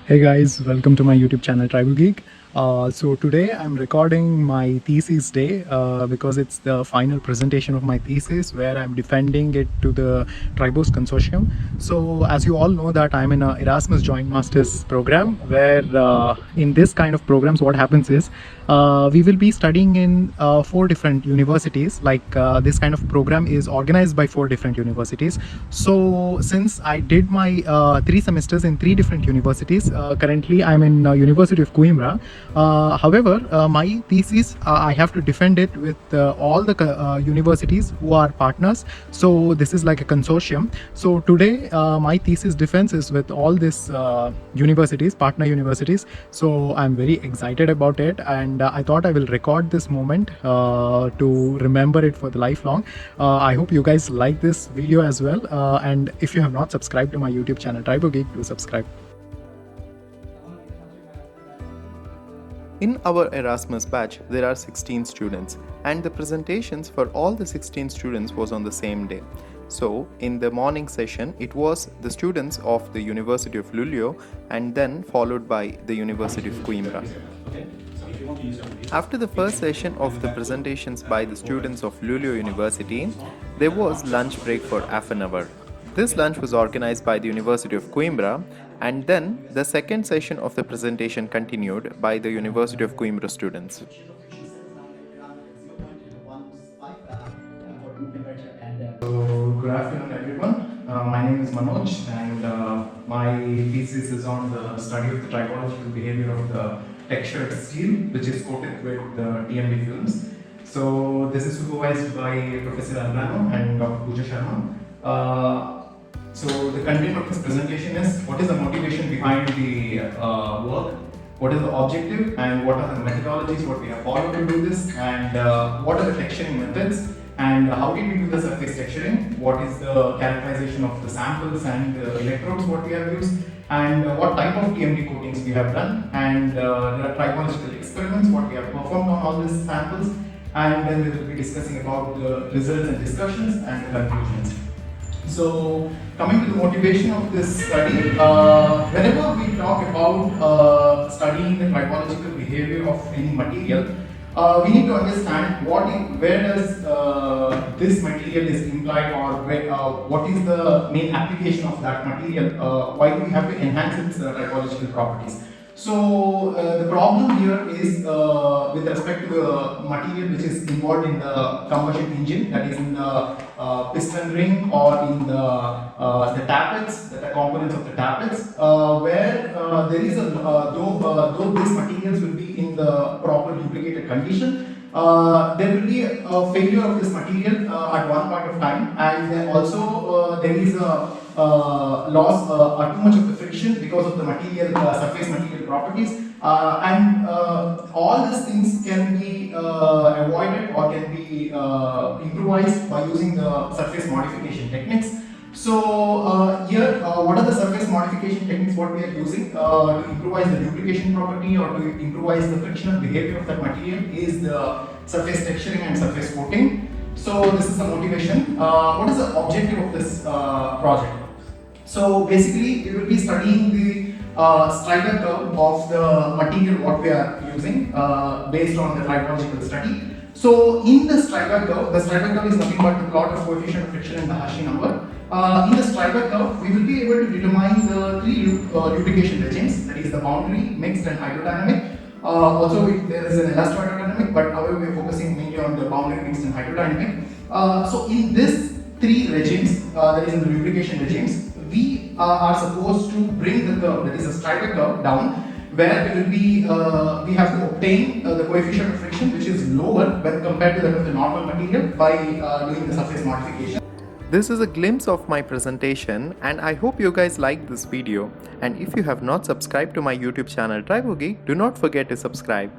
Hey guys, welcome to my YouTube channel Tribal Geek. So today I'm recording my thesis day because it's the final presentation of my thesis where I'm defending it to the Tribos Consortium. So as you all know that I'm in a Erasmus Joint Masters program where in this kind of programs what happens is we will be studying in 4 different universities. This kind of program is organized by 4 different universities. So since I did my 3 semesters in 3 different universities, currently I'm in University of Coimbra. However, my thesis I have to defend it with all the universities who are partners. So this is like a consortium. So today my thesis defense is with all these universities, partner universities. So I'm very excited about it, and I thought I will record this moment to remember it for the lifelong. I hope you guys like this video as well, and if you have not subscribed to my YouTube channel Tribal Geek, do subscribe. In our Erasmus batch, there are 16 students, and the presentations for all the 16 students was on the same day. So, in the morning session, it was the students of the University of Luleå and then followed by the University of Coimbra. After the first session of the presentations by the students of Luleå University, there was lunch break for half an hour. This lunch was organized by the University of Coimbra, and then the second session of the presentation continued by the University of Coimbra students. So, good afternoon everyone. My name is Manoj, and my thesis is on the study of the tribological behavior of the textured steel, which is coated with TMD films. So this is supervised by Professor Albrano and Dr. Pooja Sharma. So the content of this presentation is what is the motivation behind the work, what is the objective, and what are the methodologies what we have followed to do this, and what are the texturing methods, and how did we do the surface texturing, what is the characterization of the samples and the electrodes what we have used, and what type of TMD coatings we have done, and there are tribological experiments what we have performed on all these samples, and then we will be discussing about the results and discussions and the conclusions. So, coming to the motivation of this study, whenever we talk about studying the tribological behavior of any material, we need to understand where does this material is implied, or what is the main application of that material, why do we have to enhance its tribological properties. So the problem here is with respect to the material which is involved in the combustion engine, that is in the piston ring or in the tappets, the components of the tappets, where there is a though these materials will be in the proper lubricated condition, there will be a failure of this material at one point of time, and then also there is a loss too much of the friction because of the material surface material properties, and all these things can be avoided or can be improvised by using the surface modification techniques. So here, what are the surface modification techniques what we are using to improvise the lubrication property or to improvise the frictional behavior of that material is the surface texturing and surface coating. So this is the motivation. What is the objective of this project? So basically, we will be studying the striker curve of the material what we are using based on the tribological study. So in the striker curve is nothing but the plot of coefficient of friction and the Hashi number. In the striker curve, we will be able to determine the 3 lubrication regimes, that is the boundary, mixed, and hydrodynamic. Also, there is an elastohydrodynamic, but however we are focusing mainly on the boundary, mixed, and hydrodynamic. So in this 3 regimes, that is in the lubrication regimes, we are supposed to bring the curve, that is a striker curve, down, where we will be we have to obtain the coefficient of friction which is lower when compared to that of the normal material by doing the surface modification. This is a glimpse of my presentation, and I hope you guys liked this video. And if you have not subscribed to my YouTube channel Tribal Geek, do not forget to subscribe.